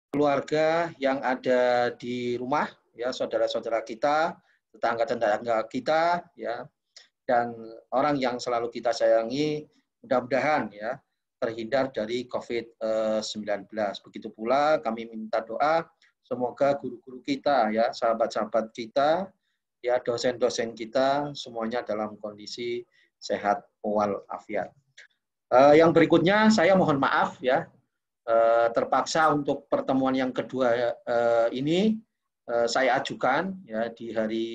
keluarga yang ada di rumah, ya saudara-saudara kita, tetangga-tetangga kita, ya, dan orang yang selalu kita sayangi, mudah-mudahan ya terhindar dari COVID-19. Begitu pula kami minta doa semoga guru-guru kita, ya sahabat-sahabat kita, ya dosen-dosen kita semuanya dalam kondisi sehat walafiat. Yang berikutnya saya mohon maaf ya, terpaksa untuk pertemuan yang kedua ini saya ajukan ya di hari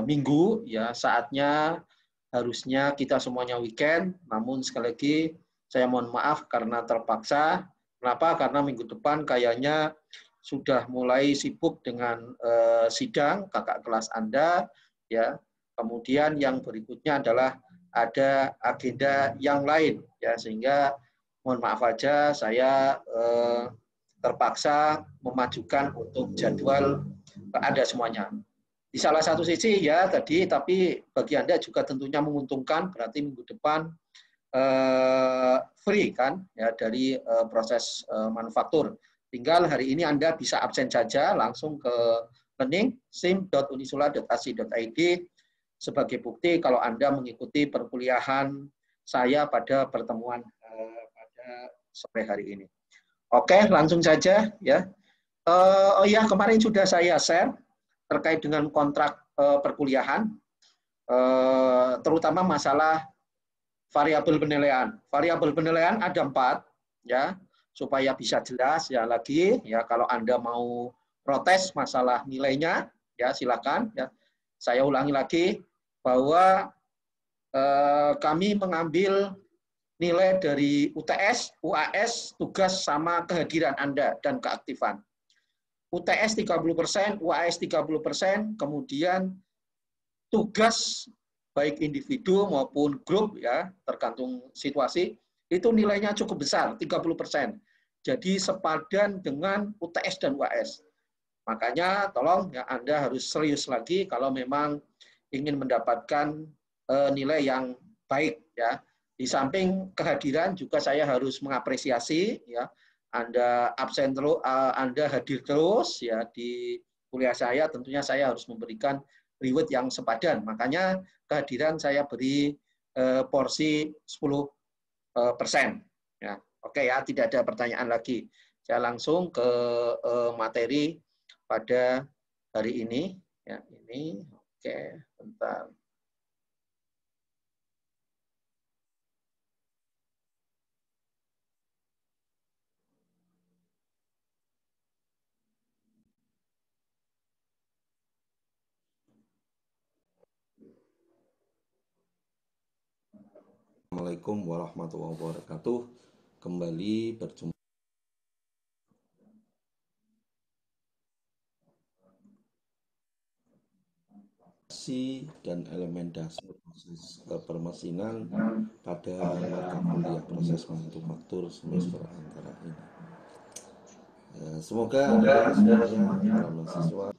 Minggu, ya saatnya harusnya kita semuanya weekend, namun sekali lagi saya mohon maaf karena terpaksa. Kenapa? Karena minggu depan kayaknya sudah mulai sibuk dengan sidang kakak kelas Anda, ya. Kemudian yang berikutnya adalah ada agenda yang lain, ya, sehingga mohon maaf aja saya terpaksa memajukan untuk jadwal Anda semuanya. Di salah satu sisi ya tadi, tapi bagi Anda juga tentunya menguntungkan, berarti minggu depan free kan ya dari proses manufaktur. Tinggal hari ini Anda bisa absen saja langsung ke learning sim.unisula.ac.id sebagai bukti kalau Anda mengikuti perkuliahan saya pada pertemuan pada sore hari ini. Oke, langsung saja ya. Oh ya, kemarin sudah saya share terkait dengan kontrak perkuliahan, terutama masalah variabel penilaian. Variabel penilaian ada 4, ya, supaya bisa jelas ya lagi, ya kalau Anda mau protes masalah nilainya, ya silakan. Ya, saya ulangi lagi bahwa kami mengambil nilai dari UTS, UAS, tugas sama kehadiran Anda dan keaktifan. UTS 30%, UAS 30%, kemudian tugas baik individu maupun grup ya, tergantung situasi, itu nilainya cukup besar, 30%. Jadi sepadan dengan UTS dan UAS. Makanya tolong ya Anda harus serius lagi kalau memang ingin mendapatkan nilai yang baik ya. Di samping kehadiran juga saya harus mengapresiasi ya, Anda absen terus, Anda hadir terus ya di kuliah saya, tentunya saya harus memberikan reward yang sepadan. Makanya kehadiran saya beri porsi 10%. Ya, oke ya, tidak ada pertanyaan lagi. Saya langsung ke materi pada hari ini. Ya, ini oke, bentar. Assalamualaikum warahmatullahi wabarakatuh. Kembali berjumpa dan elemen dasar proses permesinan pada mata kuliah proses manufaktur semester antara ini. Semoga Anda semuanya para mahasiswa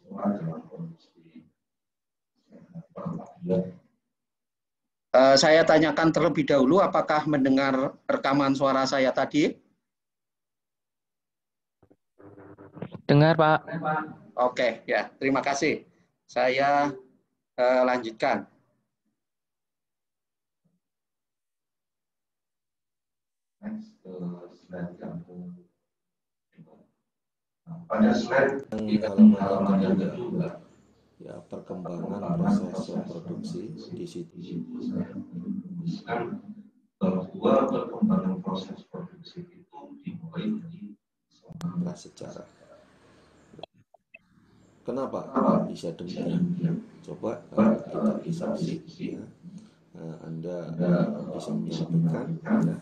saya tanyakan terlebih dahulu apakah mendengar rekaman suara saya tadi? Dengar, Pak. Oke, ya, terima kasih. Saya lanjutkan. pada slide halaman yang kedua, ya perkembangan proses produksi di situ. Bahwa perkembangan proses produksi itu dimulai dari prasejarah. Kenapa bisa demikian? Coba kita diskusi ya. Anda bisa menyampaikan ya,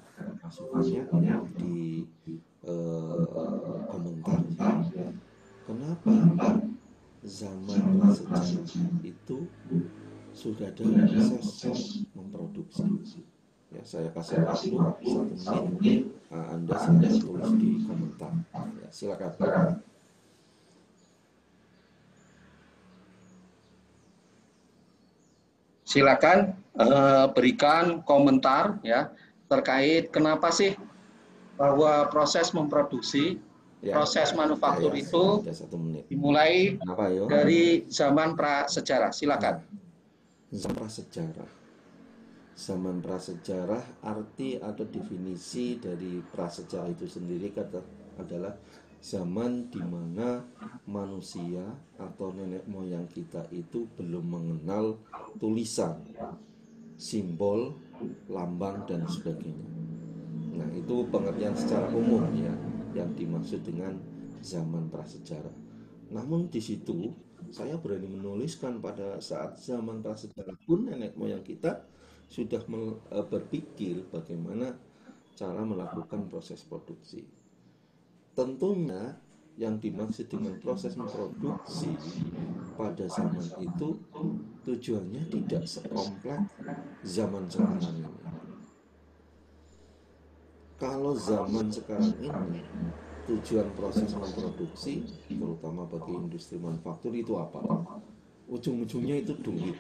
masukannya di komentar. Kenapa zaman prasejarah itu sudah ada proses memproduksi? Ya, saya kasih waktu 1 menit. Anda silahkan tulis di komentar. Ya, silakan. Silakan berikan komentar ya terkait kenapa sih bahwa proses memproduksi Ya. Proses manufaktur Ya, itu ada 1 menit. dimulai Kenapa, yo? dari zaman prasejarah. Silakan. Zaman prasejarah. Zaman prasejarah, arti atau definisi dari prasejarah itu sendiri adalah zaman di mana manusia atau nenek moyang kita itu belum mengenal tulisan, simbol, lambang, dan sebagainya. Nah, itu pengertian secara umum ya yang dimaksud dengan zaman prasejarah. Namun di situ saya berani menuliskan pada saat zaman prasejarah pun nenek moyang kita sudah berpikir bagaimana cara melakukan proses produksi. Tentunya yang dimaksud dengan proses memproduksi pada zaman itu tujuannya tidak sekompleks zaman sekarang ini. Kalau zaman sekarang ini tujuan proses memproduksi, terutama bagi industri manufaktur itu apa? Ujung-ujungnya itu duit,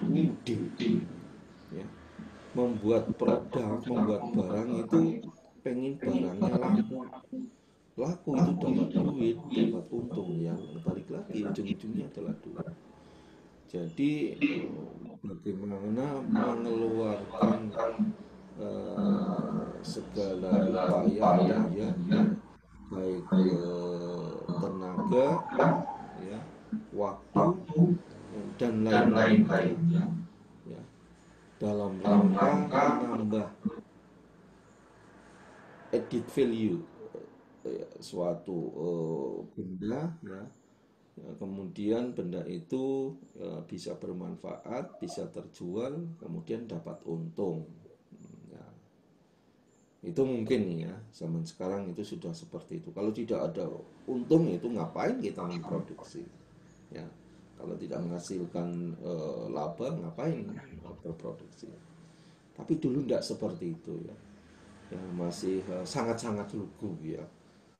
ya. Membuat produk, membuat barang itu pengen barangnya laku. Laku itu dapat duit, dapat untung, yang balik lagi ujung-ujungnya adalah duit. Jadi bagaimana mengeluarkan segala upaya daya, baik tenaga, ya, waktu, dan lain-lain ya, dalam rangka menambah added value suatu benda ya. Kemudian benda itu bisa bermanfaat, bisa terjual, kemudian dapat untung. Ya, itu mungkin ya zaman sekarang itu sudah seperti itu. Kalau tidak ada untung itu ngapain kita memproduksi? Ya, kalau tidak menghasilkan laba ngapain berproduksi? Tapi dulu tidak seperti itu ya. Ya masih sangat-sangat lugu ya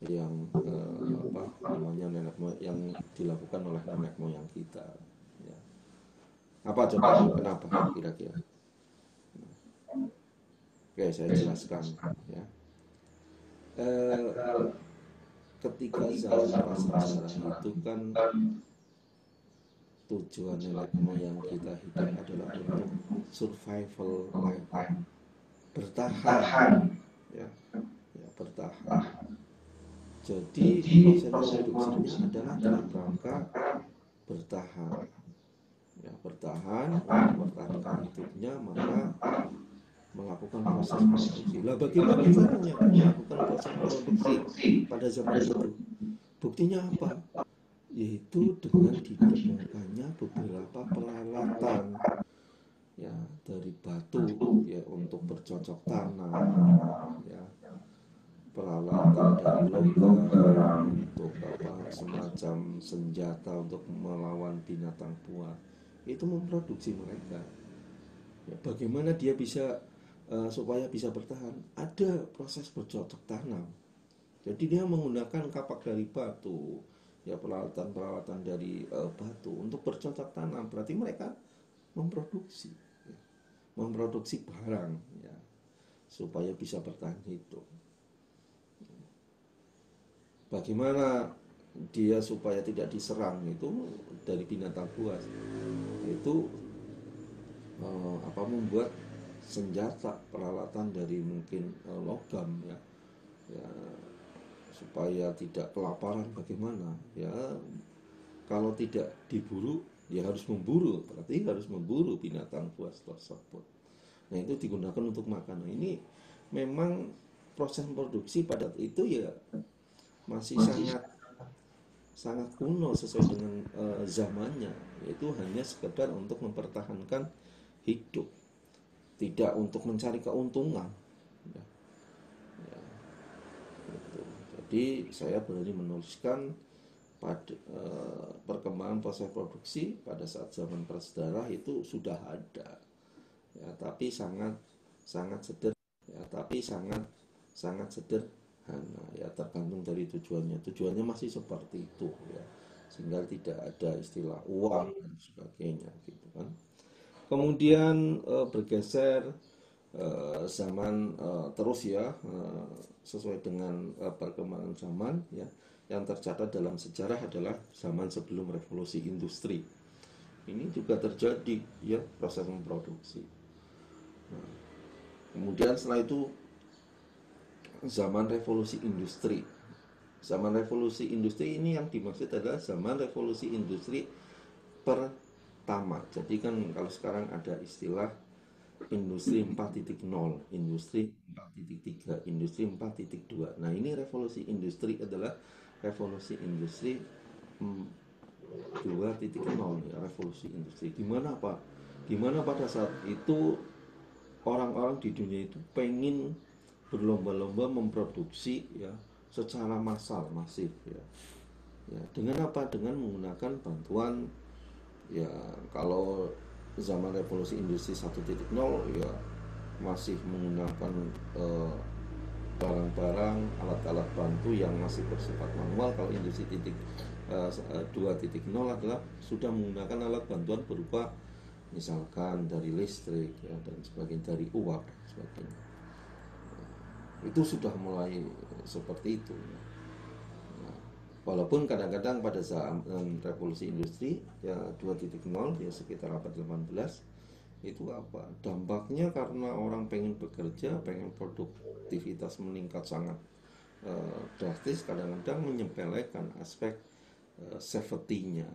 yang apa namanya nenek moyang yang dilakukan oleh nenek moyang kita ya. Apa coba kenapa kira-kira? Oke, saya jelaskan ya. Ketika zaman prasejarah itu kan tujuan nenek moyang kita hidup adalah untuk survival life, bertahan ya, bertahan. Jadi proses produksinya adalah dalam rangka bertahan ya, bertahan untuk mempertahankan hidupnya, maka melakukan proses produksi. Lah bagaimana caranya melakukan proses produksi pada zaman itu? Buktinya apa? Yaitu dengan ditemukannya beberapa peralatan ya, dari batu ya untuk bercocok tanam ya, peralatan dari logam untuk apa semacam senjata untuk melawan binatang buas. Itu memproduksi mereka ya, bagaimana dia bisa supaya bisa bertahan, ada proses bercocok tanam. Jadi dia menggunakan kapak dari batu ya, peralatan-peralatan dari batu untuk bercocok tanam. Berarti mereka memproduksi ya, memproduksi barang ya, supaya bisa bertahan hidup. Bagaimana dia supaya tidak diserang itu dari binatang buas, itu apa membuat senjata, peralatan dari mungkin logam ya, ya supaya tidak kelaparan. Bagaimana ya, kalau tidak diburu dia harus memburu, berarti harus memburu binatang buas tersebut. Nah itu digunakan untuk makanan. Ini memang proses produksi pada itu ya masih sangat kuno sesuai dengan zamannya, yaitu hanya sekedar untuk mempertahankan hidup, tidak untuk mencari keuntungan ya. Ya, gitu. Jadi saya berani menuliskan pada perkembangan proses produksi pada saat zaman prasejarah itu sudah ada ya, tapi sangat sederhana ya, tergantung dari tujuannya masih seperti itu ya, sehingga tidak ada istilah uang dan sebagainya gitu kan. Kemudian bergeser zaman terus ya, sesuai dengan perkembangan zaman ya, yang tercatat dalam sejarah adalah zaman sebelum revolusi industri. Ini juga terjadi ya proses memproduksi. Nah, kemudian setelah itu zaman revolusi industri. Zaman revolusi industri ini yang dimaksud adalah zaman revolusi industri pertama. Jadi kan kalau sekarang ada istilah industri 4.0, industri 4.3, industri 4.2. Nah, ini revolusi industri adalah revolusi industri 2.0 ya, revolusi industri. Gimana Pak? Gimana pada saat itu orang-orang di dunia itu pengen berlomba-lomba memproduksi ya secara massal, masif ya. Ya, dengan apa? Dengan menggunakan bantuan ya kalau zaman revolusi industri 1.0 ya masih menggunakan barang-barang, alat-alat bantu yang masih bersifat manual. Kalau industri 2.0 adalah sudah menggunakan alat bantuan berupa misalkan dari listrik ya, dan sebagainya, dari uap dan sebagainya. Itu sudah mulai seperti itu ya. Walaupun kadang-kadang pada zaman revolusi industri ya 2.0 ya sekitar abad 18 itu apa? Dampaknya karena orang pengen bekerja, pengen produktivitas meningkat sangat drastis, kadang-kadang menyepelekan aspek safety-nya,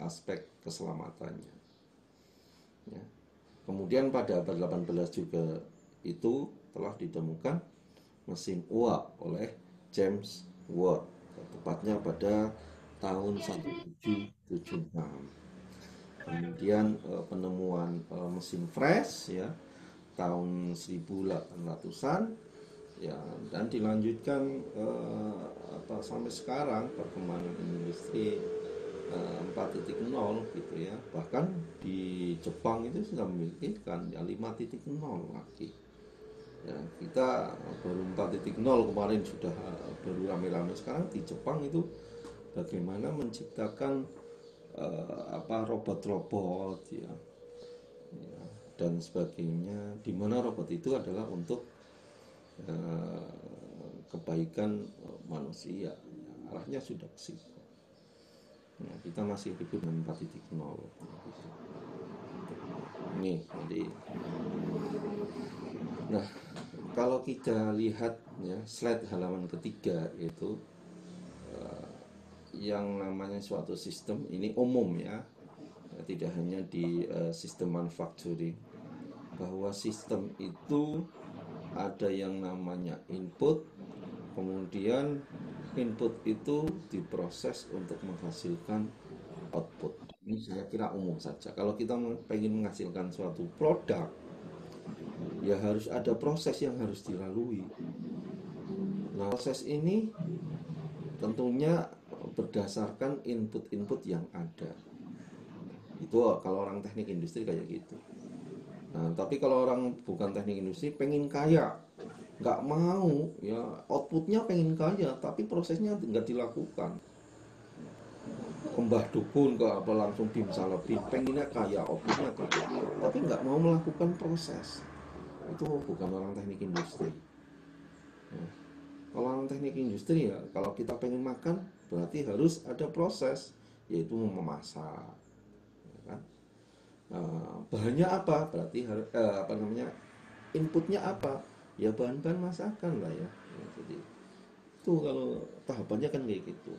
aspek keselamatannya. Ya. Kemudian pada abad 18 juga itu telah ditemukan mesin uap oleh James Watt, tepatnya pada tahun 1776. Kemudian penemuan mesin fresh ya tahun 1800-an ya, dan dilanjutkan sampai sekarang perkembangan industri 4.0 gitu ya. Bahkan di Jepang itu sudah memiliki ya 5.0 lagi. Ya, kita baru 4.0 kemarin sudah baru rame-rame. Sekarang di Jepang itu bagaimana menciptakan robot-robot ya, dan sebagainya, di mana robot itu adalah untuk kebaikan manusia. Arahnya sudah ke situ. Nah, kita masih hidup dengan 4.0 ini. Jadi, nah kalau kita lihat ya slide halaman ketiga itu yang namanya suatu sistem ini umum ya, tidak hanya di sistem manufacturing, bahwa sistem itu ada yang namanya input, kemudian input itu diproses untuk menghasilkan output. Ini saya kira umum saja. Kalau kita ingin menghasilkan suatu produk, ya harus ada proses yang harus dilalui. Nah, proses ini tentunya berdasarkan input-input yang ada. Itu kalau orang teknik industri kayak gitu. Nah, tapi kalau orang bukan teknik industri pengen kaya, nggak mau ya outputnya pengen kaya, tapi prosesnya nggak dilakukan. Kembah dukun ke apa langsung bim salebin, pengennya kaya, outputnya kaya, tapi nggak mau melakukan proses. Itu bukan orang teknik industri. Nah, kalau orang teknik industri ya, kalau kita pengen makan berarti harus ada proses, yaitu memasak. Ya kan? Bahannya apa? Berarti inputnya apa? Ya bahan-bahan masakan lah ya. Jadi itu kalau tahapannya kan kayak gitu.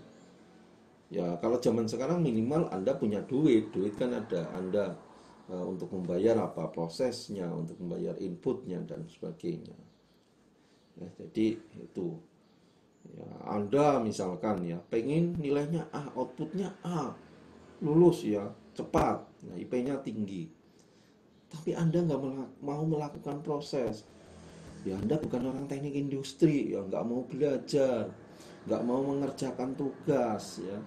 Ya kalau zaman sekarang minimal Anda punya duit kan ada, Anda untuk membayar apa prosesnya, untuk membayar inputnya dan sebagainya. Ya, jadi itu ya, Anda misalkan ya pengen nilainya A, outputnya A, lulus ya cepat, nah, IP-nya tinggi, tapi Anda nggak mau melakukan proses, ya Anda bukan orang teknik industri, ya nggak mau belajar, nggak mau mengerjakan tugas, ya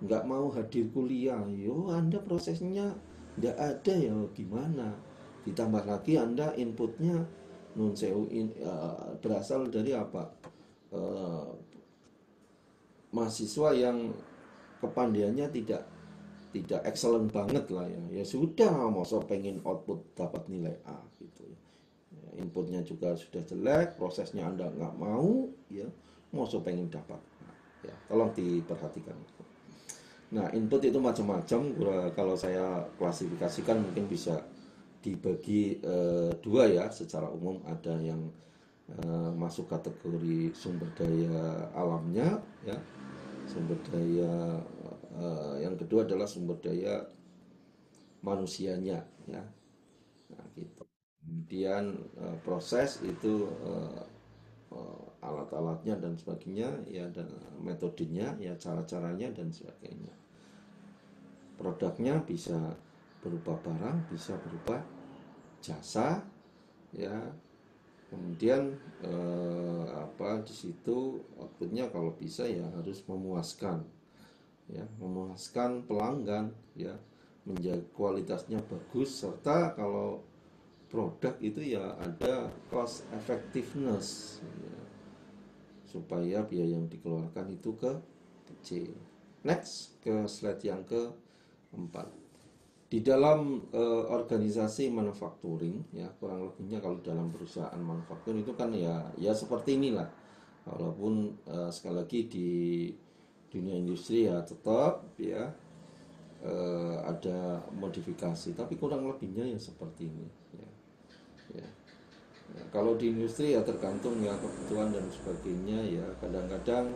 nggak mau hadir kuliah, yo Anda prosesnya nggak ada, ya gimana? Ditambah lagi Anda inputnya non sewu berasal dari apa? Mahasiswa yang kepandaiannya tidak excellent banget lah ya. Ya sudah, masa pengen output dapat nilai A gitu ya. Inputnya juga sudah jelek, prosesnya Anda nggak mau ya, masa pengen dapat A. ya. Tolong diperhatikan. Nah, input itu macam-macam. Kalau saya klasifikasikan mungkin bisa dibagi dua ya. Secara umum ada yang masuk kategori sumber daya alamnya, ya. Sumber daya yang kedua adalah sumber daya manusianya, ya. Nah, gitu. Kemudian proses itu alat-alatnya dan sebagainya, ya, dan metodenya, ya, cara-caranya dan sebagainya. Produknya bisa berupa barang, bisa berupa jasa, ya. Kemudian di situ outputnya kalau bisa ya harus memuaskan, ya, memuaskan pelanggan, ya, menjaga kualitasnya bagus, serta kalau produk itu ya ada cost effectiveness, ya, supaya biaya yang dikeluarkan itu kecil. Next, ke slide yang keempat. Di dalam organisasi manufacturing, ya, kurang lebihnya kalau dalam perusahaan manufaktur itu kan ya seperti inilah. Walaupun sekali lagi di dunia industri ya tetap ya ada modifikasi, tapi kurang lebihnya ya seperti ini, ya. Ya. Ya, kalau di industri ya tergantung ya kebutuhan dan sebagainya, ya. Kadang-kadang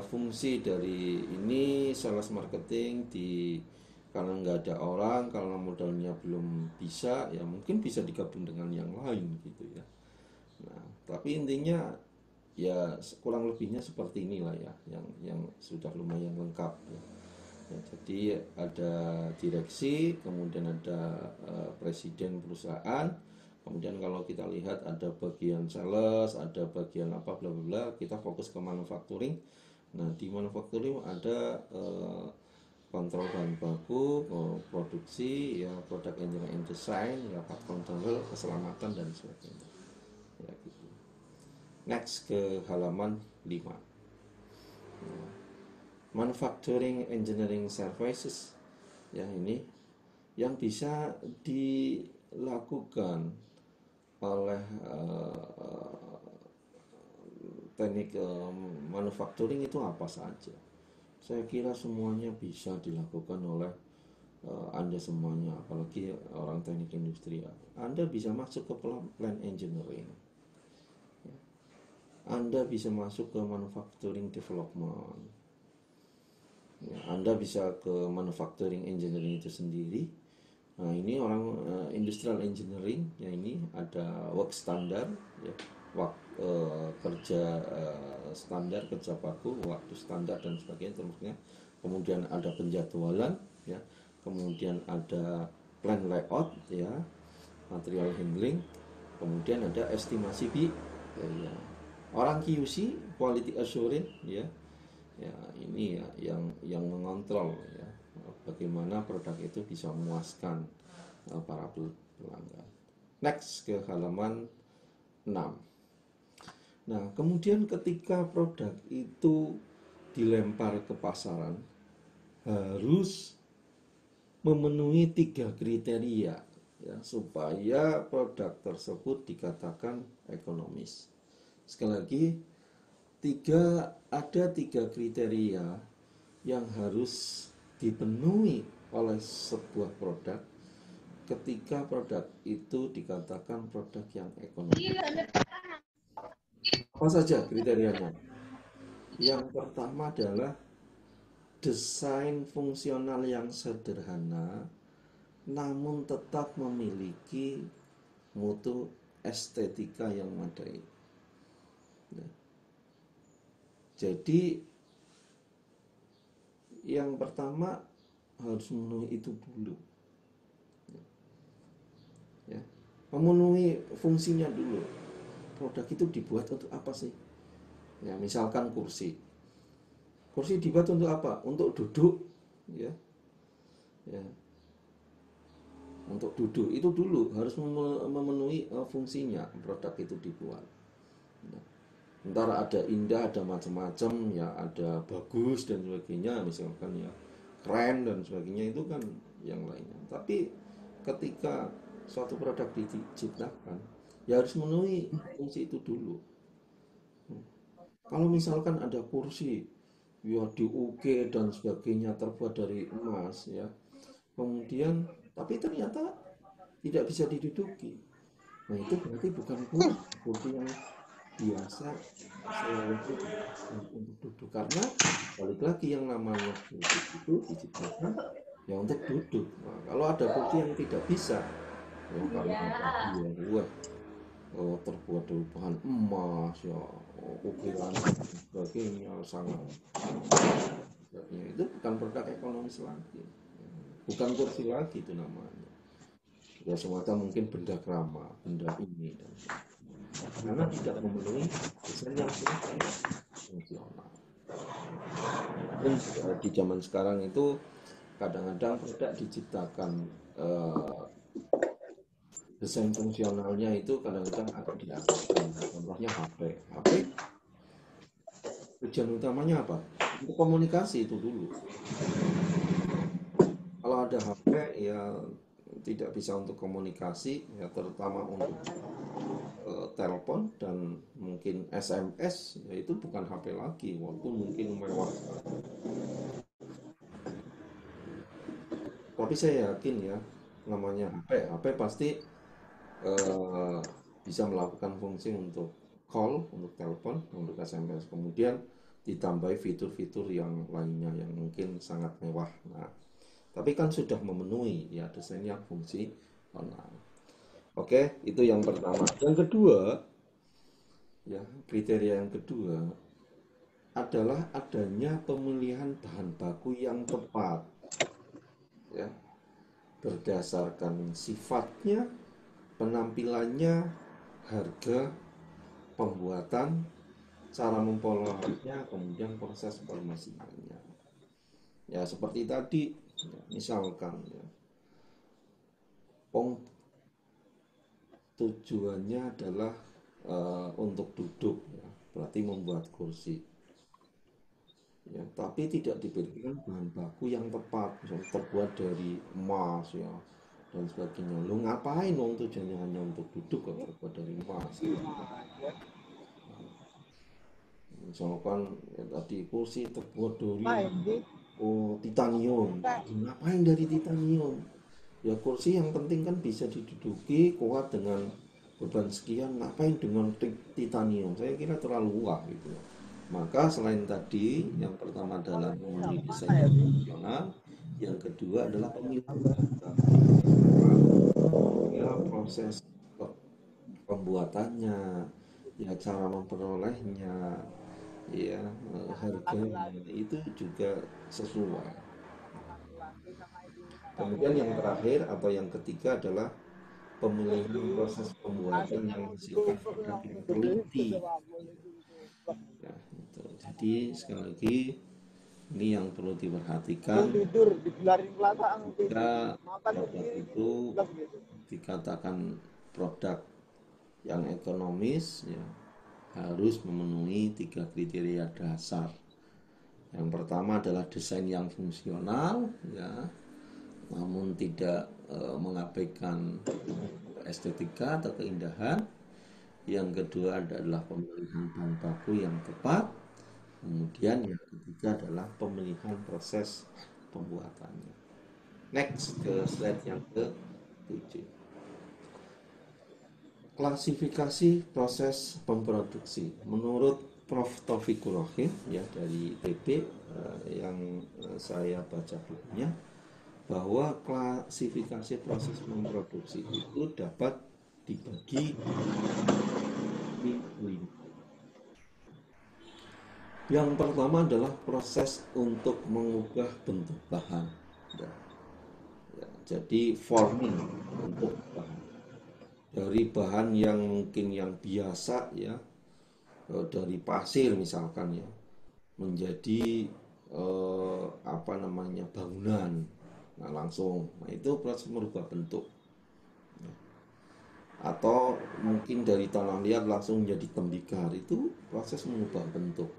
fungsi dari ini sales marketing karena nggak ada orang, karena modalnya belum bisa, ya mungkin bisa digabung dengan yang lain gitu ya. Nah, tapi intinya ya kurang lebihnya seperti inilah ya, yang sudah lumayan lengkap ya. Ya, jadi ada direksi, kemudian ada presiden perusahaan, kemudian kalau kita lihat ada bagian sales, ada bagian apa bla bla bla, kita fokus ke manufacturing. Nah, di manufacturing ada kontrol bahan baku, produksi, ya, product engineering and design, ya, part control, keselamatan dan sebagainya. Ya, gitu. Next ke halaman 5. Nah, manufacturing engineering services, ya, ini yang bisa dilakukan oleh teknik manufacturing itu apa saja. Saya kira semuanya bisa dilakukan oleh Anda semuanya, apalagi orang teknik industrial. Anda bisa masuk ke plant engineering, Anda bisa masuk ke manufacturing development, ya, Anda bisa ke manufacturing engineering itu sendiri. Nah, ini orang industrial engineering, ya, ini ada work standar, ya, kerja standar, kerja baku, waktu standar dan sebagainya terusnya. Kemudian ada penjadwalan, ya, kemudian ada plan layout, ya, material handling, kemudian ada estimasi ya. Orang QC, quality assurance, ya, ya, ini ya yang mengontrol, ya, bagaimana produk itu bisa memuaskan para pelanggan. Next ke halaman 6. Nah, kemudian ketika produk itu dilempar ke pasaran, harus memenuhi 3 kriteria, ya, supaya produk tersebut dikatakan ekonomis. Sekali lagi, ada tiga kriteria yang harus dipenuhi oleh sebuah produk ketika produk itu dikatakan produk yang ekonomis. Apa saja kriterianya? Yang pertama adalah desain fungsional yang sederhana namun tetap memiliki mutu estetika yang memadai. Nah, jadi yang pertama harus memenuhi itu dulu, ya, memenuhi fungsinya dulu. Produk itu dibuat untuk apa sih? Ya, misalkan kursi dibuat untuk apa? Untuk duduk, ya, ya, untuk duduk itu dulu harus memenuhi fungsinya produk itu dibuat. Nah, ntar ada indah, ada macam-macam, ya, ada bagus dan sebagainya, misalkan ya keren dan sebagainya, itu kan yang lainnya. Tapi ketika suatu produk diciptakan, ya harus memenuhi fungsi itu dulu. Kalau misalkan ada kursi ya diukir dan sebagainya terbuat dari emas ya. Kemudian tapi ternyata tidak bisa diduduki. Nah itu berarti bukan kursi yang biasa selayaknya untuk duduk, karena balik lagi yang namanya kursi itu diciptakan ya untuk duduk. Nah, kalau ada kursi yang tidak bisa, ya karena tadi ya terbuat dari bahan emas ya, ukiran dan sebagainya sangat ya, itu bukan produk ekonomis lagi, bukan kursi lagi itu namanya. Ya semacam mungkin benda kerama, benda ini dan karena tidak memenuhi desain yang fungsional. Dan di zaman sekarang itu kadang-kadang produk diciptakan desain fungsionalnya itu kadang-kadang agak diabaikan. Contohnya HP. HP tujuan utamanya apa? Untuk komunikasi itu dulu. Kalau ada HP ya tidak bisa untuk komunikasi, ya terutama untuk telepon dan mungkin SMS, ya itu bukan HP lagi, walaupun mungkin mewah. Tapi saya yakin ya, namanya HP pasti bisa melakukan fungsi untuk call, untuk telepon, untuk SMS. Kemudian ditambahi fitur-fitur yang lainnya yang mungkin sangat mewah. Nah, tapi kan sudah memenuhi ya desainnya fungsi online. Oke, itu yang pertama. Yang kedua, ya kriteria yang kedua adalah adanya pemilihan bahan baku yang tepat, ya berdasarkan sifatnya, penampilannya, harga, pembuatan, cara mempolosnya, kemudian proses pemasihannya. Ya seperti tadi, ya, misalkan ya, tujuannya adalah untuk duduk, ya, berarti membuat kursi. Ya, tapi tidak diberikan bahan baku yang tepat, misalnya terbuat dari emas ya dan sebagainya. Lu ngapain dong tujuannya hanya untuk duduk kok terbuat dari emas? Misalkan ya, tadi kursi terbuat dari titanium. Ngapain dari titanium? Ya kursi yang penting kan bisa diduduki, kuat dengan beban sekian. Ngapain dengan titanium? Saya kira terlalu wah gitu. Maka selain tadi, yang pertama adalah memenuhi desain yang fungsional, yang kedua adalah pemilihan ya proses pembuatannya, ya cara memperolehnya, ya harganya itu juga sesuai. Kemudian yang terakhir atau yang ketiga adalah pemilihan proses pembuatan yang bersifat produk yang teliti. Ya, itu. Jadi sekali lagi ini yang perlu diperhatikan jika produk itu dikatakan produk yang ekonomis ya harus memenuhi 3 kriteria dasar. Yang pertama adalah desain yang fungsional ya, namun tidak mengabaikan estetika atau keindahan. Yang kedua adalah pemilihan bahan baku yang tepat. Kemudian yang ketiga adalah pemilihan proses pembuatannya. Next ke slide yang ke-7. Klasifikasi proses pemproduksi. Menurut Prof. Taufikur Rahim ya dari PP yang saya baca bukunya, bahwa klasifikasi proses memproduksi itu dapat dibagi lima. Yang pertama adalah proses untuk mengubah bentuk bahan. Ya, jadi forming untuk bahan. Dari bahan yang mungkin yang biasa ya, dari pasir misalkan ya, menjadi bangunan. Nah langsung, nah itu proses merubah bentuk. Atau mungkin dari tanah liat langsung menjadi tembikar, itu proses mengubah bentuk.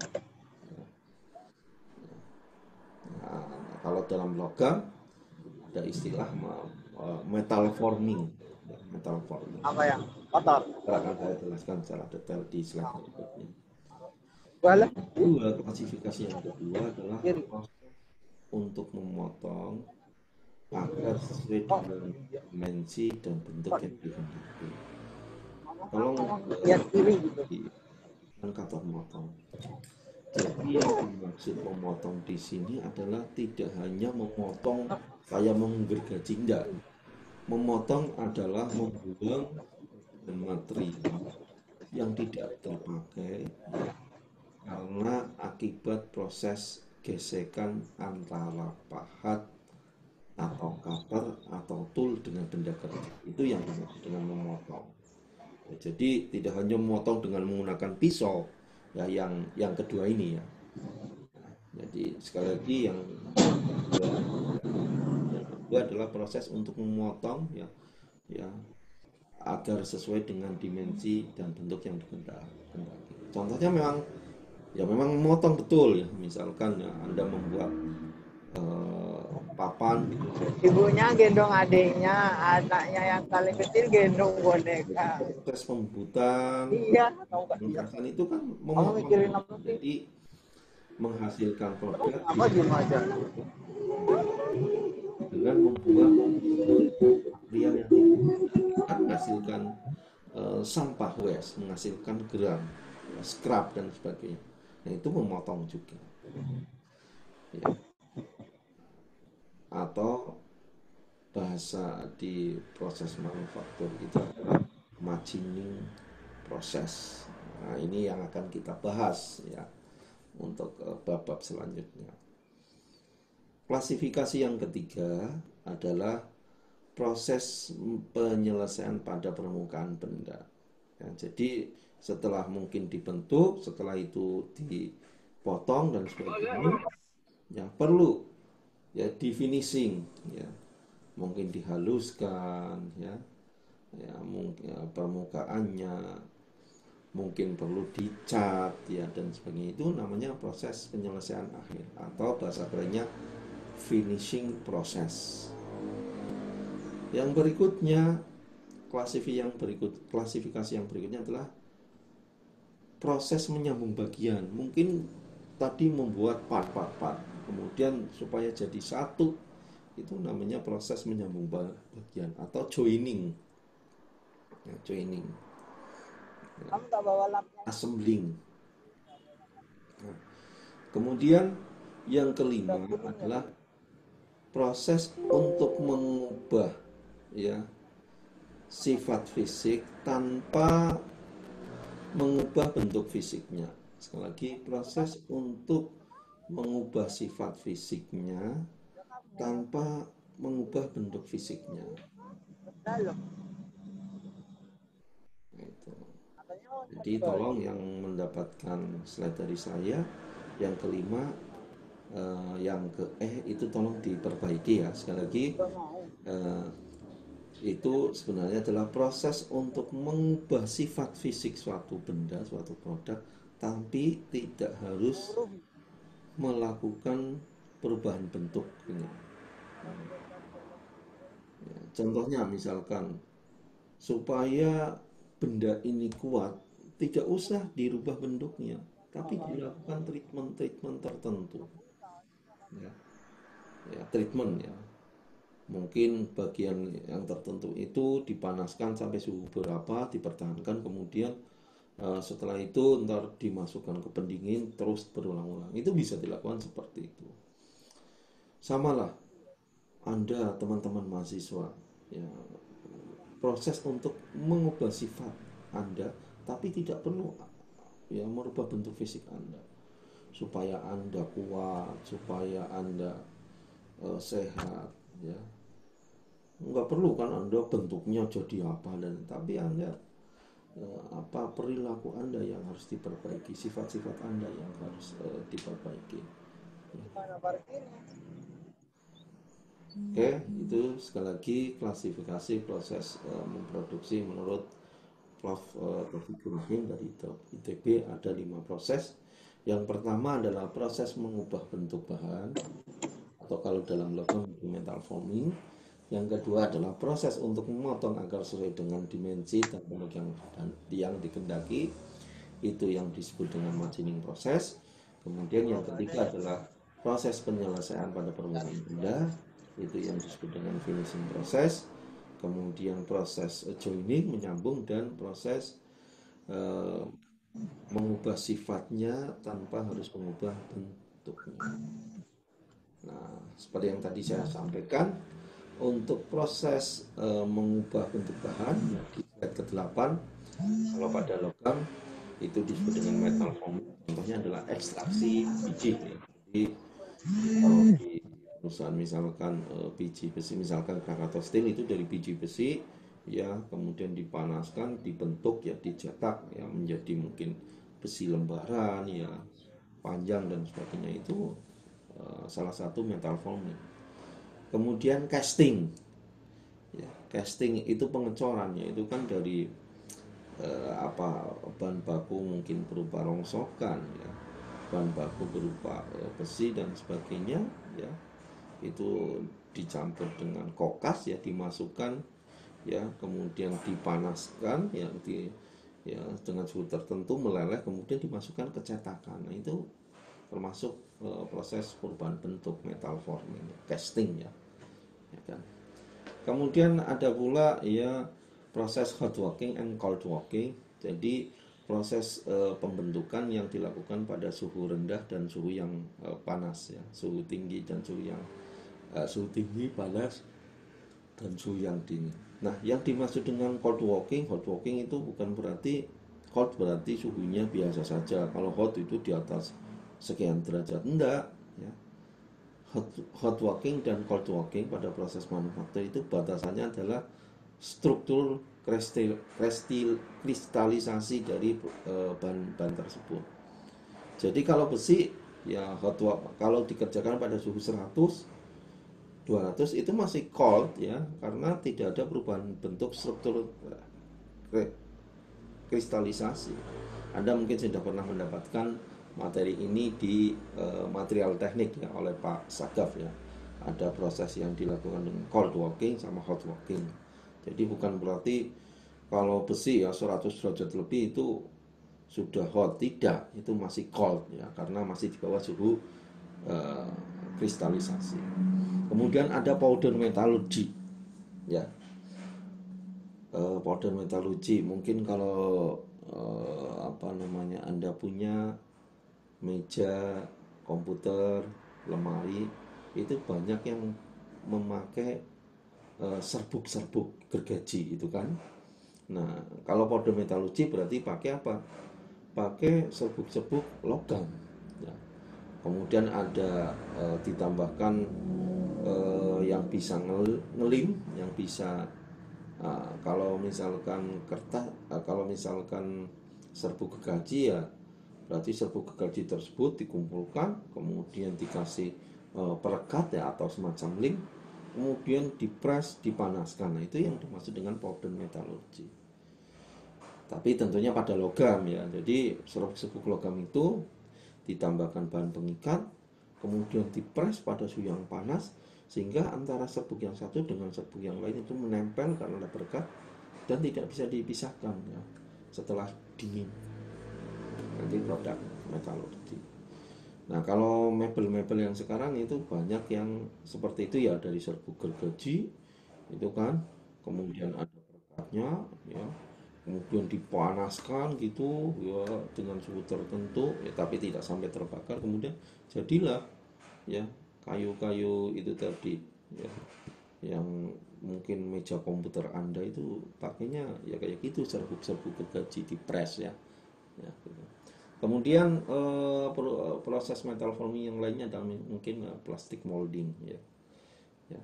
Nah, kalau dalam logam ada istilah metal forming. Metal forming. Apa ya? Kotor. Akan saya jelaskan secara detail di slide berikutnya. Klasifikasi yang kedua adalah proses untuk memotong agar sesuai dengan dimensi dan bentuk yang dikehendaki. Tolong kan kata memotong. Jadi yang dimaksud memotong di sini adalah tidak hanya memotong kayak menggergaji, enggak. Memotong adalah membuang material yang tidak terpakai karena akibat proses gesekan antara pahat atau cutter atau tool dengan benda kerja. Itu yang dimaksud dengan memotong. Ya, jadi tidak hanya memotong dengan menggunakan pisau, ya yang kedua ini ya. Jadi sekali lagi yang kedua adalah proses untuk memotong ya agar sesuai dengan dimensi dan bentuk yang dikehendaki. Contohnya memang memotong betul ya. Misalkan ya Anda membuat papan, ibunya gendong adiknya, anaknya yang paling kecil gendong boneka. Proses pembuatan, Iya, pengentasan itu kan mikirin apa sih? jadi menghasilkan produk Apa gimana aja? dengan membuat material yang menghasilkan sampah waste, menghasilkan geram, scrap dan sebagainya. Nah itu memotong juga. Ya. Atau bahasa di proses manufaktur itu adalah machining proses. Nah ini yang akan kita bahas ya untuk bab-bab selanjutnya. Klasifikasi yang ketiga adalah proses penyelesaian pada permukaan benda. Ya, jadi setelah mungkin dibentuk, setelah itu dipotong dan sebagainya, ya perlu ya di finishing, ya mungkin dihaluskan, ya mungkin ya, permukaannya mungkin perlu dicat, ya dan sebagainya. Itu namanya proses penyelesaian akhir atau bahasa kerennya finishing proses. Yang berikutnya, klasifikasi yang berikutnya adalah proses menyambung bagian. Mungkin tadi membuat part, kemudian supaya jadi satu, itu namanya proses menyambung bagian atau joining. Ya, joining. Ya, assembling. Nah, kemudian yang kelima adalah proses untuk mengubah ya sifat fisik tanpa mengubah bentuk fisiknya. Sekali lagi, proses untuk mengubah sifat fisiknya tanpa mengubah bentuk fisiknya. Itu. Jadi tolong yang mendapatkan slide dari saya, yang kelima, yang itu tolong diperbaiki ya. Sekali lagi, itu sebenarnya adalah proses untuk mengubah sifat fisik suatu benda, suatu produk, tapi tidak harus melakukan perubahan bentuk ini. Ya, contohnya misalkan supaya benda ini kuat, tidak usah dirubah bentuknya, tapi dilakukan treatment tertentu. Ya, treatment ya. Mungkin bagian yang tertentu itu dipanaskan sampai suhu berapa, dipertahankan, kemudian setelah itu ntar dimasukkan ke pendingin, terus berulang-ulang. Itu bisa dilakukan seperti itu. Samalah Anda teman-teman mahasiswa, ya, proses untuk mengubah sifat Anda, tapi tidak perlu ya merubah bentuk fisik Anda, supaya Anda kuat, supaya Anda sehat, ya. Nggak perlu kan Anda bentuknya jadi apa, dan tapi Anda perilaku Anda yang harus diperbaiki, sifat-sifat Anda yang harus diperbaiki. Oke, itu sekali lagi klasifikasi proses memproduksi menurut Prof. Taufik Ibrahim dari ITB. Ada 5 proses. Yang pertama adalah proses mengubah bentuk bahan, atau kalau dalam logam metal forming. Yang kedua adalah proses untuk memotong agar sesuai dengan dimensi dan bentuk yang dikehendaki. itu yang disebut dengan machining proses. Kemudian yang ketiga adalah proses penyelesaian pada permukaan benda, itu yang disebut dengan finishing proses. Kemudian proses joining, menyambung, dan proses mengubah sifatnya tanpa harus mengubah bentuknya. Nah, seperti yang tadi saya sampaikan, untuk proses mengubah bentuk bahan di slide ke-8, kalau pada logam itu disebut dengan metal forming. Contohnya adalah ekstraksi biji. Ya. Jadi kalau di perusahaan misalkan biji besi, misalkan Krakatau Steel itu dari biji besi, ya kemudian dipanaskan, dibentuk, ya dicetak, ya menjadi mungkin besi lembaran, ya panjang dan sebagainya, itu salah satu metal forming. Kemudian casting, ya, casting itu pengecorannya itu kan dari bahan baku mungkin berupa rongsokan, ya, bahan baku berupa besi dan sebagainya, ya itu dicampur dengan kokas, ya dimasukkan, ya kemudian dipanaskan, ya dengan suhu tertentu meleleh, kemudian dimasukkan ke cetakan. Nah, itu termasuk proses perubahan bentuk metal forming, casting, ya kan. Kemudian ada pula ya proses hot working and cold working. Jadi proses pembentukan yang dilakukan pada suhu rendah dan suhu yang panas, ya, suhu tinggi dan suhu tinggi, panas, dan suhu yang dingin. Nah, yang dimaksud dengan cold working, hot working itu bukan berarti cold berarti suhunya biasa saja. Kalau hot itu di atas sekian derajat, enggak, ya. Hot working dan cold working pada proses manufaktur itu batasannya adalah struktur kristalisasi dari bahan tersebut. Jadi kalau besi, ya kalau dikerjakan pada suhu 100, 200 itu masih cold, ya, karena tidak ada perubahan bentuk struktur kristalisasi. Anda mungkin sudah pernah mendapatkan materi ini di material teknik, ya, oleh Pak Sagaf, ya. Ada proses yang dilakukan dengan cold working sama hot working. Jadi bukan berarti kalau besi ya 100 derajat lebih itu sudah hot, tidak, itu masih cold, ya, karena masih di bawah suhu kristalisasi. Kemudian ada powder metallurgy, ya. Powder metallurgy mungkin kalau Anda punya meja komputer, lemari, itu banyak yang memakai serbuk-serbuk gergaji itu kan. Nah, kalau powder metallurgy berarti pakai apa? Pakai serbuk-serbuk logam, ya. Kemudian ada ditambahkan yang bisa ngelim, yang bisa kalau misalkan kertas, kalau misalkan serbuk gergaji, ya berarti serbuk gergaji tersebut dikumpulkan, kemudian dikasih perekat, ya, atau semacam lem, kemudian dipres, dipanaskan. Nah, itu yang dimaksud dengan powder metallurgy. Tapi tentunya pada logam, ya. Jadi serbuk logam itu ditambahkan bahan pengikat, kemudian dipres pada suhu yang panas, sehingga antara serbuk yang satu dengan serbuk yang lain itu menempel karena ada perekat dan tidak bisa dipisahkan, ya, setelah dingin. Nanti produk metallurgy. Nah, kalau mebel-mebel yang sekarang itu banyak yang seperti itu, ya, dari serbuk gergaji itu kan, kemudian ada perekatnya, ya, kemudian dipanaskan gitu, ya, dengan suhu tertentu, ya, tapi tidak sampai terbakar, kemudian jadilah, ya, kayu-kayu itu tadi, ya, yang mungkin meja komputer Anda itu pakainya ya kayak gitu, serbuk-serbuk gergaji dipres, ya, ya gitu. Kemudian proses metal forming yang lainnya adalah mungkin plastik molding, ya, ya,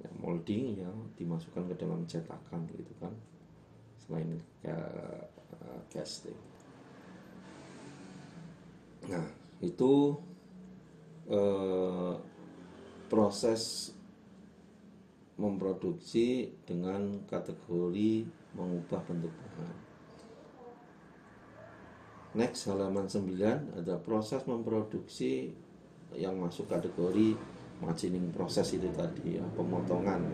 ya, molding, ya, dimasukkan ke dalam cetakan gitu kan, selain casting. Nah, itu proses memproduksi dengan kategori mengubah bentuk bahan. Next, halaman 9 ada proses memproduksi yang masuk kategori machining proses itu tadi, ya, pemotongan.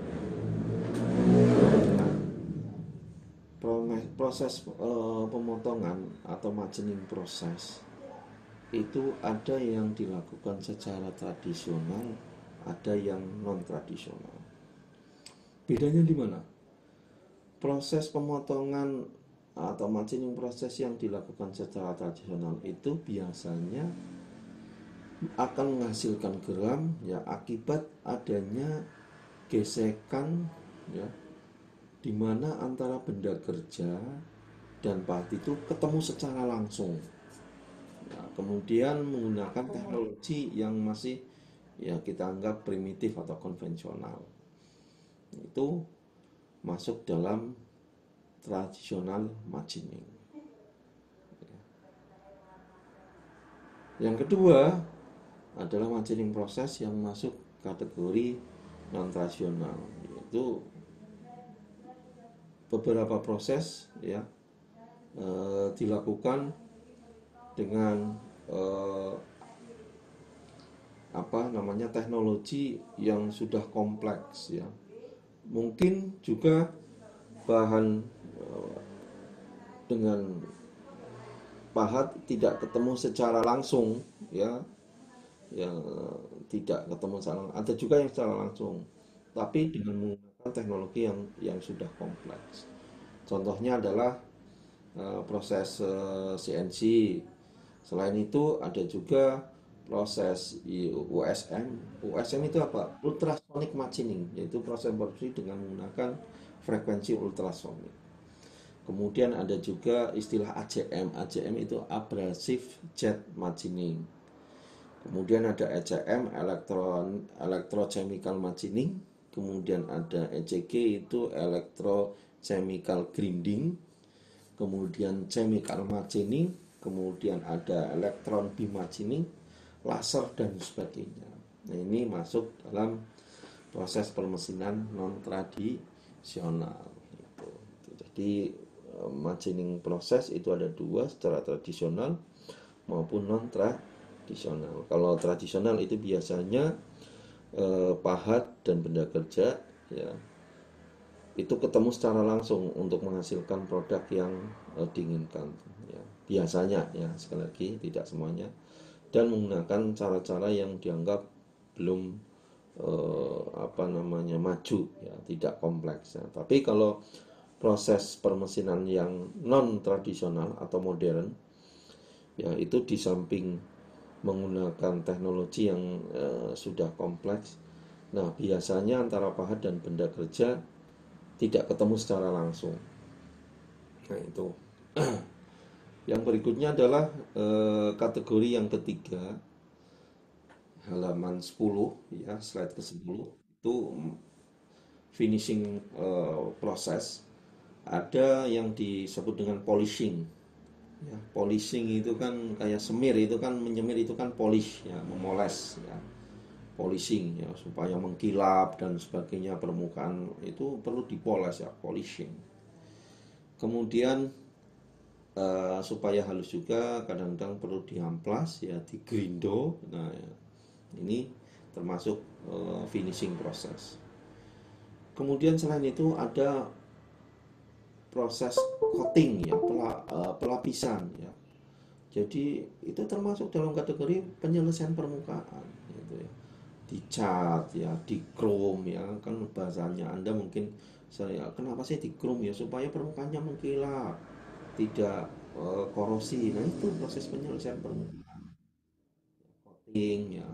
Nah, proses pemotongan atau machining proses itu ada yang dilakukan secara tradisional, ada yang non tradisional. Bedanya di mana? Proses pemotongan atau machining proses yang dilakukan secara tradisional itu biasanya akan menghasilkan geram ya akibat adanya gesekan ya, di mana antara benda kerja dan pahat itu ketemu secara langsung. Nah, kemudian menggunakan teknologi yang masih ya kita anggap primitif atau konvensional. Itu masuk dalam tradisional machining. Yang kedua adalah machining proses yang masuk kategori non tradisional, yaitu beberapa proses ya dilakukan dengan teknologi yang sudah kompleks ya. Mungkin juga bahan dengan pahat tidak ketemu secara langsung ya, yang tidak ketemu secara langsung. Ada juga yang secara langsung, tapi dengan menggunakan teknologi yang sudah kompleks. Contohnya adalah proses CNC. Selain itu ada juga proses USM. USM itu apa? Ultrasonic machining, yaitu proses produksi dengan menggunakan frekuensi ultrasonik. Kemudian ada juga istilah AJM. AJM itu abrasive jet machining. Kemudian ada ECM, electrochemical machining. Kemudian ada ECG, itu electrochemical grinding. Kemudian chemical machining. Kemudian ada electron beam machining, laser dan sebagainya. Nah, ini masuk dalam proses permesinan non tradisional. Jadi machining proses itu ada dua, secara tradisional maupun non tradisional. Kalau tradisional itu biasanya pahat dan benda kerja ya itu ketemu secara langsung untuk menghasilkan produk yang diinginkan ya. Biasanya ya, sekali lagi tidak semuanya, dan menggunakan cara-cara yang dianggap belum maju ya, tidak kompleks ya. Tapi kalau proses permesinan yang non tradisional atau modern ya, itu di samping menggunakan teknologi yang sudah kompleks, nah biasanya antara pahat dan benda kerja tidak ketemu secara langsung. Nah itu. Yang berikutnya adalah kategori yang ketiga, halaman 10 ya, slide ke-10, itu finishing proses. Ada yang disebut dengan polishing ya. Polishing itu kan kayak semir, itu kan menyemir, itu kan polish ya, memoles ya. Polishing ya, supaya mengkilap dan sebagainya, permukaan itu perlu dipoles ya, polishing. Kemudian supaya halus juga kadang-kadang perlu diamplas ya, digrindo. Nah ya, ini termasuk finishing proses. Kemudian selain itu ada proses coating ya, pelapisan ya. Jadi itu termasuk dalam kategori penyelesaian permukaan gitu ya. Dicat ya, di chrome ya, kan bahasanya Anda mungkin saya, kenapa sih di chrome ya, supaya permukaannya mengkilap, tidak korosi. Nah itu proses penyelesaian permukaan, coating ya,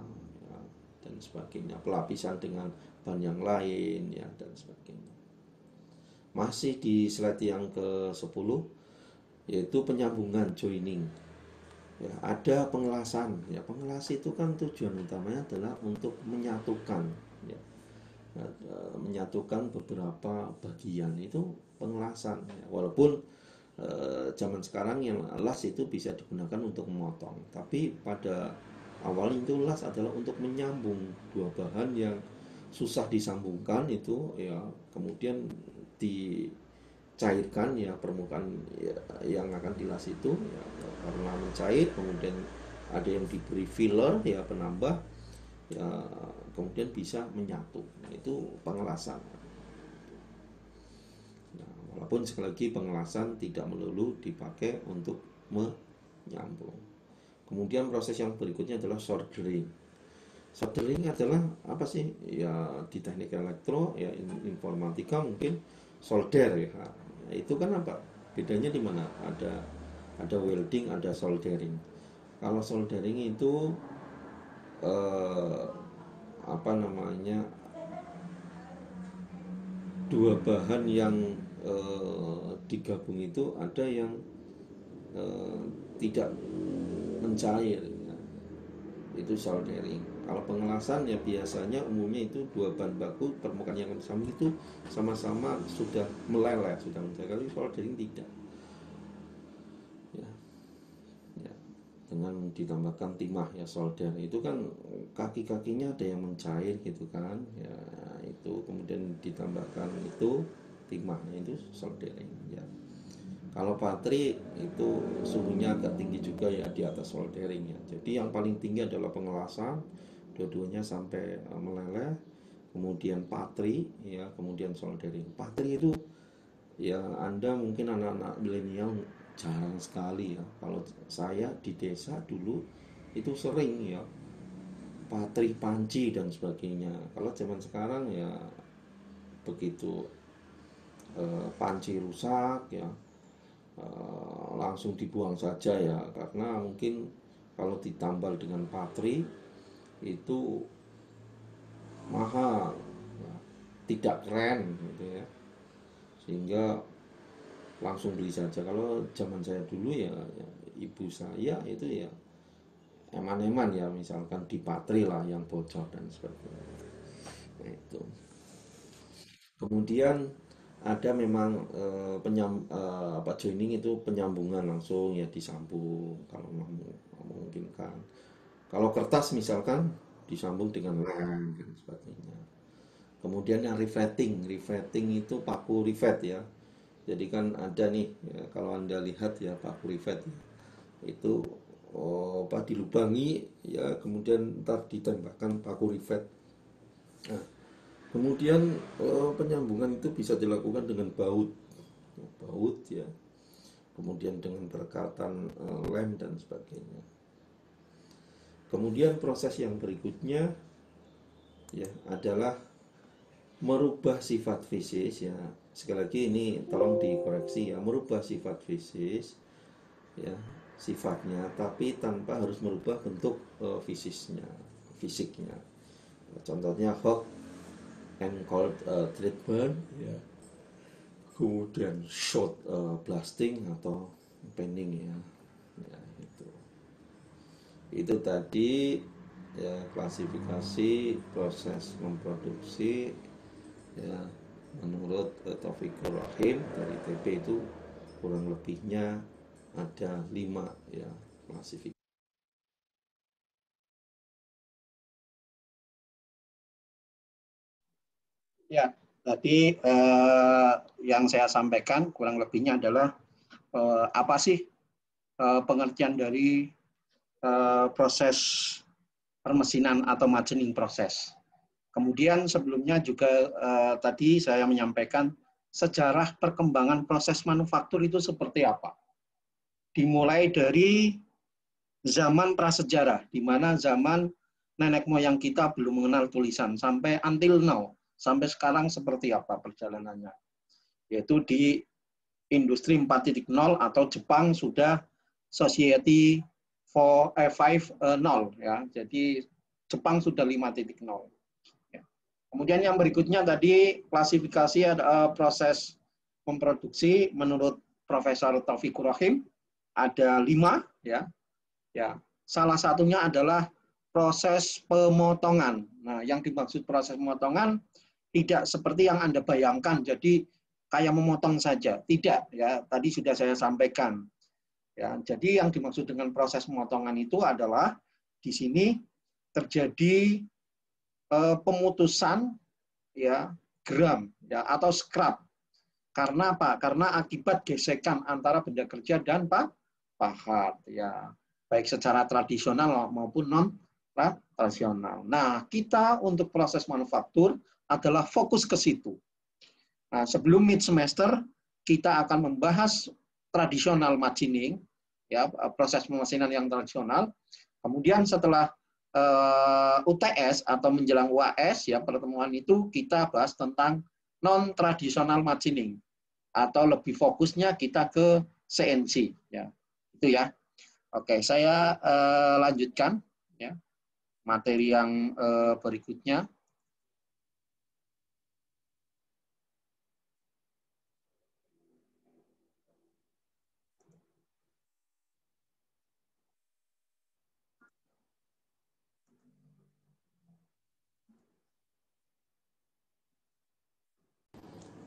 dan sebagainya, pelapisan dengan bahan yang lain ya, dan sebagainya. Masih di slide yang ke-10, yaitu penyambungan, joining ya. Ada pengelasan ya. Pengelas itu kan tujuan utamanya adalah untuk menyatukan ya, menyatukan beberapa bagian, itu pengelasan ya. Walaupun zaman sekarang yang las itu bisa digunakan untuk memotong, tapi pada awal itu las adalah untuk menyambung dua bahan yang susah disambungkan itu ya, kemudian dicairkan ya permukaan ya, yang akan dilas itu ya, karena mencair, kemudian ada yang diberi filler ya, penambah ya, kemudian bisa menyatu. Itu pengelasan. Nah, Walaupun sekali lagi pengelasan tidak melulu dipakai untuk menyambung. Kemudian proses yang berikutnya adalah soldering. Soldering adalah apa sih? Ya di teknik elektro, ya informatika mungkin solder ya. Nah, itu kan apa? Bedanya di mana? Ada welding, ada soldering. Kalau soldering itu apa namanya, dua bahan yang digabung itu ada yang tidak mencair ya. Itu soldering. Kalau pengelasan ya biasanya umumnya itu dua bahan baku permukaan yang sama itu sama-sama sudah meleleh, sudah mencair. Kalau soldering tidak ya, ya. Dengan ditambahkan timah ya, solder itu kan kaki-kakinya ada yang mencair gitu kan ya, itu kemudian ditambahkan itu timahnya, itu soldering ya. Kalau patri itu suhunya agak tinggi juga ya, di atas soldering ya. Jadi yang paling tinggi adalah pengelasan, dua-duanya sampai meleleh, kemudian patri ya, kemudian soldering. Patri itu ya Anda mungkin anak-anak milenial jarang sekali ya. Kalau saya di desa dulu itu sering ya, patri, panci dan sebagainya. Kalau zaman sekarang ya begitu panci rusak ya, langsung dibuang saja ya, karena mungkin kalau ditambal dengan patri itu mahal ya, tidak keren gitu ya, sehingga langsung beli saja. Kalau zaman saya dulu ya, ibu saya itu ya eman-eman ya, misalkan di patri lah yang bocor dan sebagainya. Nah, itu kemudian ada memang joining itu penyambungan langsung ya, disambung kalau memungkinkan. Kalau kertas misalkan disambung dengan lem dan sebagainya. Kemudian yang riveting itu paku rivet ya. Jadi kan ada nih ya, kalau Anda lihat ya paku rivet ya, itu dilubangi ya, kemudian ntar ditembakkan paku rivet. Nah, kemudian penyambungan itu bisa dilakukan dengan baut ya, kemudian dengan perekatan lem dan sebagainya. Kemudian proses yang berikutnya ya adalah merubah sifat fisis ya. Sekali lagi ini tolong dikoreksi ya, merubah sifat fisis ya, sifatnya, tapi tanpa harus merubah bentuk fisiknya. Contohnya hot and cold treatment ya, kemudian shot blasting atau panning ya, itu tadi ya, klasifikasi proses memproduksi ya, menurut Taufikur Rahim dari TP itu kurang lebihnya ada 5 ya klasifikasi. Ya, tadi yang saya sampaikan kurang lebihnya adalah apa sih pengertian dari proses permesinan atau machining proses. Kemudian sebelumnya juga tadi saya menyampaikan sejarah perkembangan proses manufaktur itu seperti apa. Dimulai dari zaman prasejarah, di mana zaman nenek moyang kita belum mengenal tulisan, sampai until now, sampai sekarang seperti apa perjalanannya. Yaitu di industri 4.0 atau Jepang sudah Society 5.0 ya. Jadi Jepang sudah 5.0. Ya. Kemudian yang berikutnya tadi klasifikasi ada proses memproduksi menurut Profesor Taufikur Rahim ada 5 ya. Ya. Salah satunya adalah proses pemotongan. Nah, yang dimaksud proses pemotongan tidak seperti yang Anda bayangkan, jadi kayak memotong saja. Tidak ya, tadi sudah saya sampaikan. Ya, jadi yang dimaksud dengan proses pemotongan itu adalah di sini terjadi pemutusan ya gram ya atau scrap. Karena apa? Karena akibat gesekan antara benda kerja dan pahat ya, baik secara tradisional maupun non tradisional. Nah, kita untuk proses manufaktur adalah fokus ke situ. Nah, sebelum mid semester kita akan membahas tradisional machining, ya, proses pemesinan yang tradisional. Kemudian setelah UTS atau menjelang UAS, ya, pertemuan itu kita bahas tentang non tradisional machining atau lebih fokusnya kita ke CNC, ya. Itu ya. Oke, saya lanjutkan, ya, materi yang berikutnya.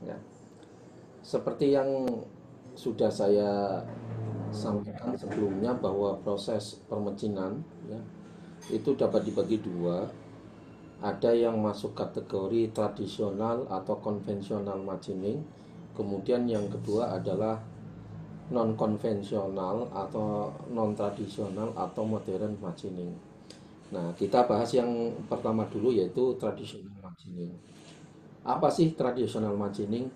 Ya. Seperti yang sudah saya sampaikan sebelumnya bahwa proses permecinan, ya, itu dapat dibagi dua. Ada yang masuk kategori tradisional atau konvensional machining. Kemudian yang kedua adalah non konvensional atau non tradisional atau modern machining. Nah, kita bahas yang pertama dulu, yaitu tradisional machining. Apa sih tradisional machining?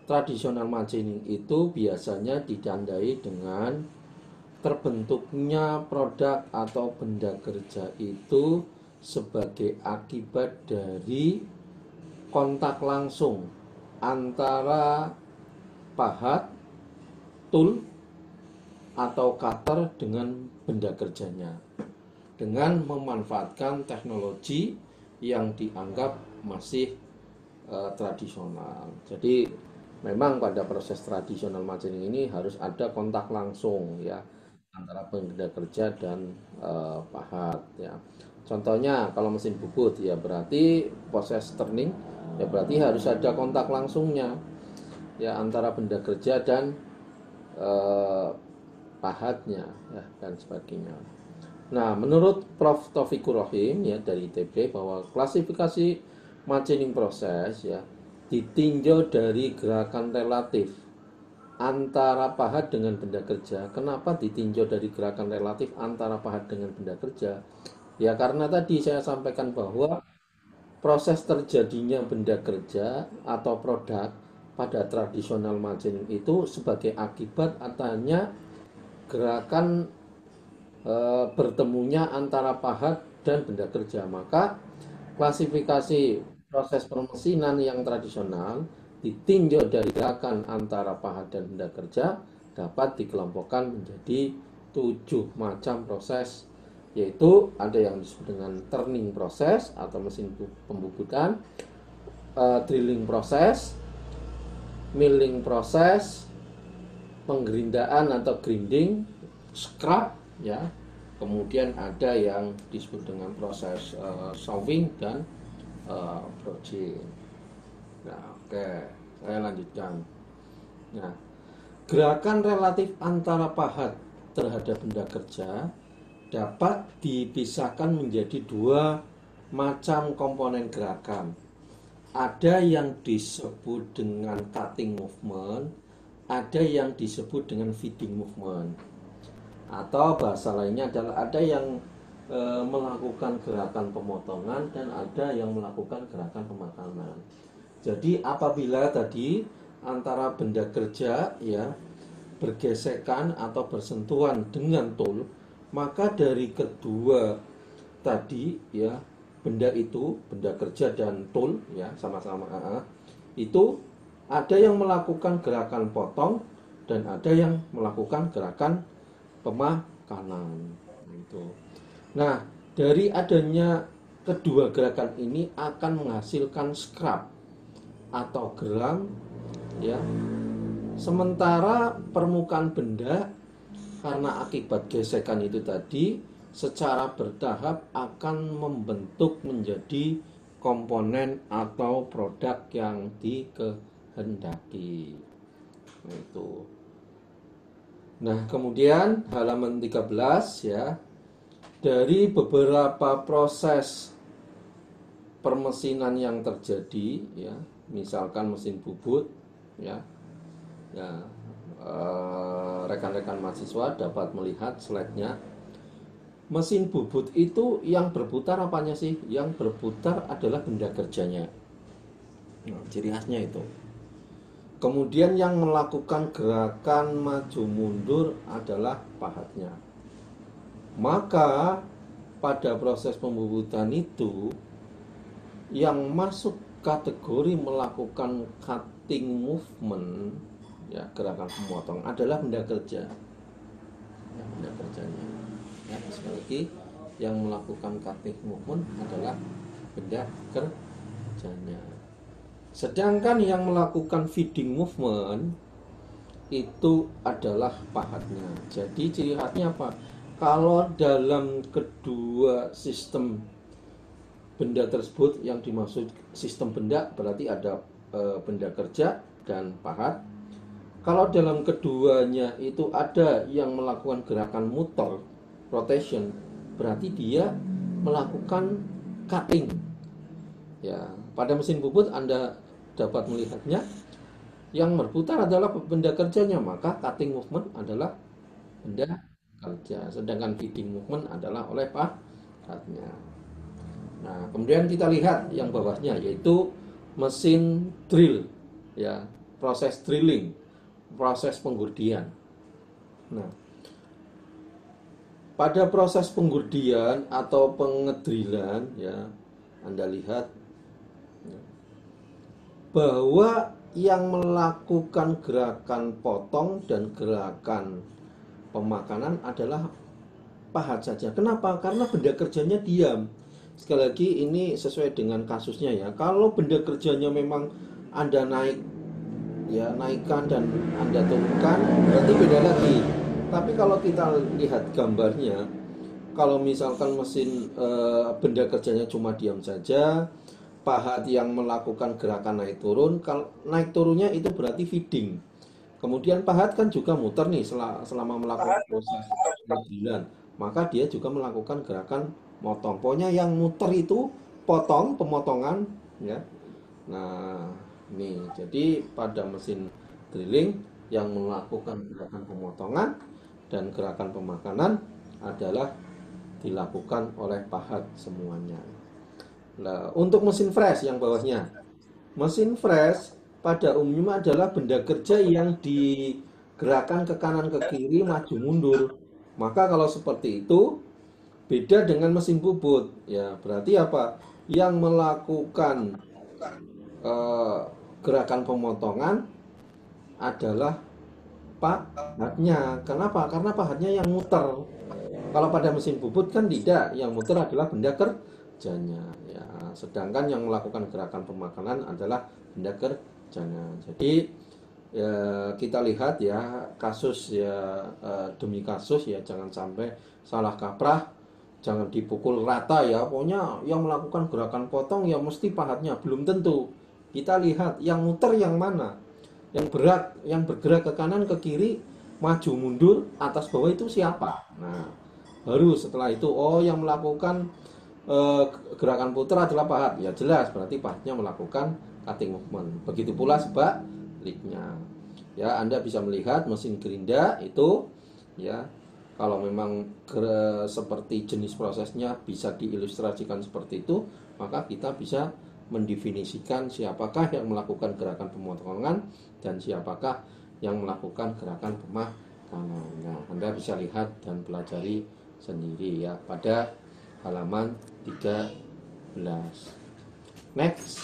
Tradisional machining itu biasanya ditandai dengan terbentuknya produk atau benda kerja itu sebagai akibat dari kontak langsung antara pahat, tool, atau cutter dengan benda kerjanya, dengan memanfaatkan teknologi yang dianggap masih tradisional. Jadi memang pada proses tradisional machining ini harus ada kontak langsung, ya, antara benda kerja dan pahat, ya. Contohnya kalau mesin bubut, ya berarti proses turning, ya berarti harus ada kontak langsungnya, ya, antara benda kerja dan pahatnya, ya, dan sebagainya. Nah, menurut Prof. Taufikur Rahim, ya, dari ITB, bahwa klasifikasi machining proses, ya, ditinjau dari gerakan relatif antara pahat dengan benda kerja. Kenapa ditinjau dari gerakan relatif antara pahat dengan benda kerja? Ya karena tadi saya sampaikan bahwa proses terjadinya benda kerja atau produk pada tradisional machining itu sebagai akibat adanya gerakan bertemunya antara pahat dan benda kerja. Maka klasifikasi proses permesinan yang tradisional ditinjau dari gerakan antara pahat dan benda kerja dapat dikelompokkan menjadi 7 macam proses, yaitu ada yang disebut dengan turning proses atau mesin pembubutan, drilling proses, milling proses, penggerindaan atau grinding, scrap, ya. Kemudian ada yang disebut dengan proses sawing dan broaching. Nah, oke, saya lanjutkan. Nah, gerakan relatif antara pahat terhadap benda kerja dapat dipisahkan menjadi 2 macam komponen gerakan. Ada yang disebut dengan cutting movement, ada yang disebut dengan feeding movement. Atau bahasa lainnya adalah ada yang melakukan gerakan pemotongan dan ada yang melakukan gerakan pemakanan. Jadi apabila tadi antara benda kerja, ya, bergesekan atau bersentuhan dengan tool, maka dari kedua tadi, ya, benda itu, benda kerja dan tool, ya, sama-sama itu ada yang melakukan gerakan potong dan ada yang melakukan gerakan pemakanan. Nah, dari adanya kedua gerakan ini akan menghasilkan scrap atau geram, ya. Sementara permukaan benda karena akibat gesekan itu tadi secara bertahap akan membentuk menjadi komponen atau produk yang dikehendaki. Itu. Nah, kemudian halaman 13, ya. Dari beberapa proses permesinan yang terjadi, ya, misalkan mesin bubut, ya. Ya, rekan-rekan mahasiswa dapat melihat slide-nya. Mesin bubut itu yang berputar apanya sih? Yang berputar adalah benda kerjanya. Nah, ciri khasnya itu. Kemudian yang melakukan gerakan maju mundur adalah pahatnya. Maka pada proses pembubutan itu yang masuk kategori melakukan cutting movement, ya, gerakan pemotong adalah benda kerja, ya, benda kerjanya. Ya, sekali lagi, yang melakukan cutting movement adalah benda kerjanya. Sedangkan yang melakukan feeding movement itu adalah pahatnya. Jadi ciri khasnya apa? Kalau dalam kedua sistem benda tersebut, yang dimaksud sistem benda berarti ada benda kerja dan pahat. Kalau dalam keduanya itu ada yang melakukan gerakan muter, rotation, berarti dia melakukan cutting. Ya, pada mesin bubut Anda dapat melihatnya, yang berputar adalah benda kerjanya, maka cutting movement adalah benda kerja, sedangkan feeding movement adalah oleh pahatnya. Nah, kemudian kita lihat yang bawahnya, yaitu mesin drill, ya, proses drilling, proses penggurdian. Nah, pada proses penggurdian atau pengedrilan, ya, Anda lihat ya, bahwa yang melakukan gerakan potong dan gerakan pemakanan adalah pahat saja. Kenapa? Karena benda kerjanya diam. Sekali lagi, ini sesuai dengan kasusnya ya. Kalau benda kerjanya memang Anda naik, ya, naikkan dan Anda turunkan, berarti beda lagi. Tapi kalau kita lihat gambarnya, kalau misalkan mesin benda kerjanya cuma diam saja, pahat yang melakukan gerakan naik turun, kalau naik turunnya itu berarti feeding. Kemudian pahat kan juga muter nih selama melakukan proses pengedilan, maka dia juga melakukan gerakan motong. Pokoknya yang muter itu pemotongan, ya. Nah, ini jadi pada mesin drilling yang melakukan gerakan pemotongan dan gerakan pemakanan adalah dilakukan oleh pahat semuanya. Nah, untuk mesin fresh yang bawahnya, mesin fresh pada umumnya adalah benda kerja yang digerakkan ke kanan ke kiri, maju mundur. Maka kalau seperti itu beda dengan mesin bubut, ya, berarti apa? Yang melakukan eh, gerakan pemotongan adalah pahatnya. Kenapa? Karena pahatnya yang muter. Kalau pada mesin bubut kan tidak, yang muter adalah benda kerjanya, ya. Sedangkan yang melakukan gerakan pemakanan adalah benda kerjanya. Jadi ya, kita lihat ya kasus ya, demi kasus ya, jangan sampai salah kaprah, jangan dipukul rata ya. Pokoknya yang melakukan gerakan potong ya mesti pahatnya, belum tentu. Kita lihat yang muter yang mana, yang bergerak ke kanan ke kiri, maju mundur, atas bawah itu siapa. Nah, baru setelah itu, oh, yang melakukan gerakan putar adalah pahat, ya jelas berarti pahatnya melakukan cutting movement. Begitu pula sebaliknya, ya. Anda bisa melihat mesin gerinda itu, ya, kalau memang seperti jenis prosesnya bisa diilustrasikan seperti itu, maka kita bisa mendefinisikan siapakah yang melakukan gerakan pemotongan dan siapakah yang melakukan gerakan pemakanan. Nah, Anda bisa lihat dan pelajari sendiri ya pada halaman 13. Next,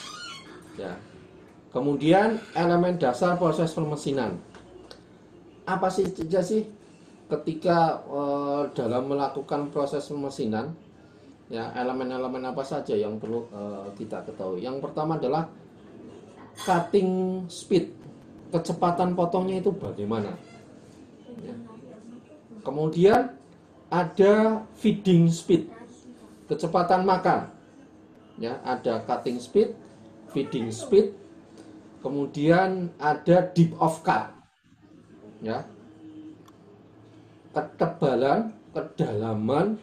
ya. Kemudian elemen dasar proses pemesinan. Apa saja sih ketika dalam melakukan proses pemesinan? Ya, elemen-elemen apa saja yang perlu kita ketahui? Yang pertama adalah cutting speed. Kecepatan potongnya itu bagaimana? Ya. Kemudian ada feeding speed, kecepatan makan. Ya, ada cutting speed, feeding speed. Kemudian ada depth of cut. Ya. Ketebalan, kedalaman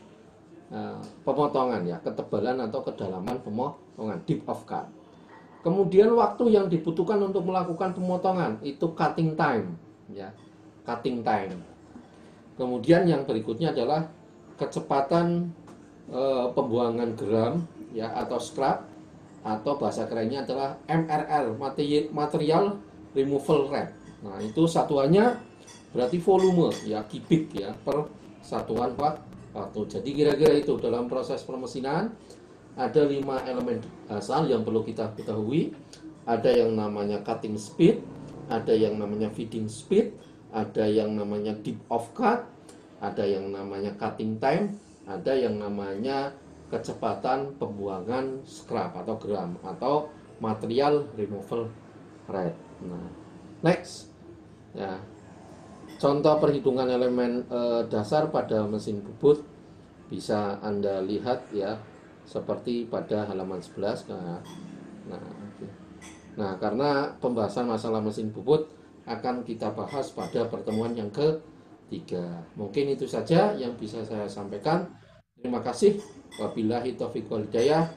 pemotongan, ya, ketebalan atau kedalaman pemotongan, depth of cut. Kemudian waktu yang dibutuhkan untuk melakukan pemotongan itu cutting time, ya, cutting time. Kemudian yang berikutnya adalah kecepatan pembuangan geram, ya, atau scrap, atau bahasa kerennya adalah MRL, material removal rate. Nah, itu satuannya berarti volume ya, kubik ya, per satuan waktu. Jadi kira-kira itu dalam proses permesinan ada 5 elemen dasar yang perlu kita ketahui. Ada yang namanya cutting speed, ada yang namanya feeding speed, ada yang namanya dip of cut, ada yang namanya cutting time, ada yang namanya kecepatan pembuangan scrap atau gram atau material removal rate. Nah, next ya, contoh perhitungan elemen dasar pada mesin bubut bisa Anda lihat ya, seperti pada halaman 11. Nah, karena pembahasan masalah mesin bubut akan kita bahas pada pertemuan yang ketiga. Mungkin itu saja yang bisa saya sampaikan. Terima kasih. Wabillahi taufiq wal hidayah.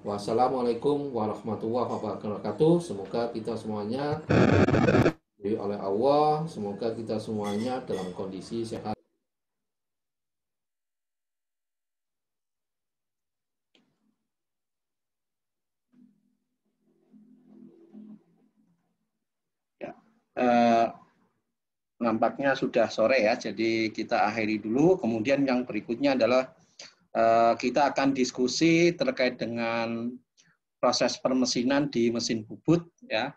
Wassalamualaikum warahmatullahi wabarakatuh. Semoga kita semuanya diberi oleh Allah. Semoga kita semuanya dalam kondisi sehat. Nampaknya sudah sore ya, jadi kita akhiri dulu. Kemudian yang berikutnya adalah kita akan diskusi terkait dengan proses permesinan di mesin bubut ya.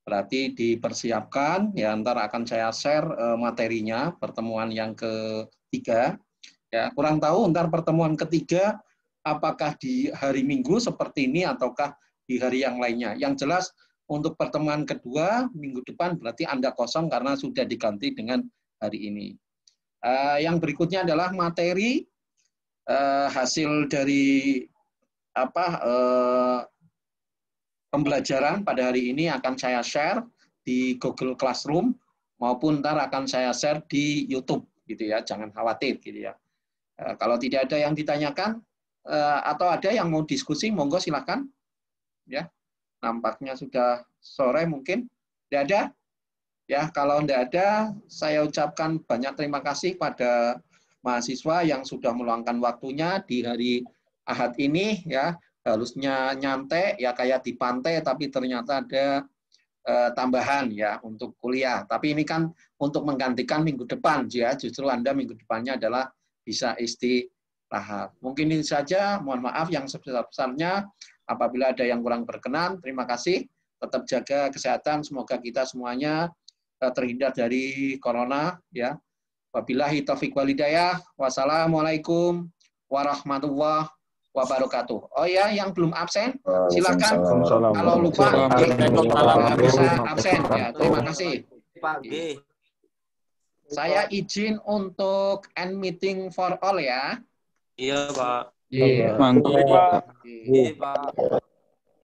Berarti dipersiapkan ya, ntar akan saya share materinya pertemuan yang ketiga. Ya, kurang tahu ntar pertemuan ketiga apakah di hari Minggu seperti ini ataukah di hari yang lainnya. Yang jelas untuk pertemuan kedua minggu depan berarti Anda kosong karena sudah diganti dengan hari ini. Yang berikutnya adalah materi hasil dari pembelajaran pada hari ini akan saya share di Google Classroom maupun ntar akan saya share di YouTube gitu ya, jangan khawatir gitu ya. Kalau tidak ada yang ditanyakan atau ada yang mau diskusi, monggo silakan ya. Nampaknya sudah sore mungkin. Tidak ada? Ya, kalau tidak ada, saya ucapkan banyak terima kasih pada mahasiswa yang sudah meluangkan waktunya di hari Ahad ini ya. Harusnya nyantai ya kayak di pantai, tapi ternyata ada tambahan ya untuk kuliah. Tapi ini kan untuk menggantikan minggu depan ya. Justru Anda minggu depannya adalah bisa istirahat. Mungkin ini saja. Mohon maaf yang sebesar-besarnya. Apabila ada yang kurang berkenan, terima kasih. Tetap jaga kesehatan. Semoga kita semuanya terhindar dari corona. Ya. Wabillahi taufiq wal hidayah. Wassalamualaikum warahmatullahi wabarakatuh. Oh ya, yang belum absen, silakan. Kalau lupa, bisa absen. Ya, terima kasih. Saya izin untuk end meeting for all ya. Iya, Pak. Iya. Mangga. Iya, Pak.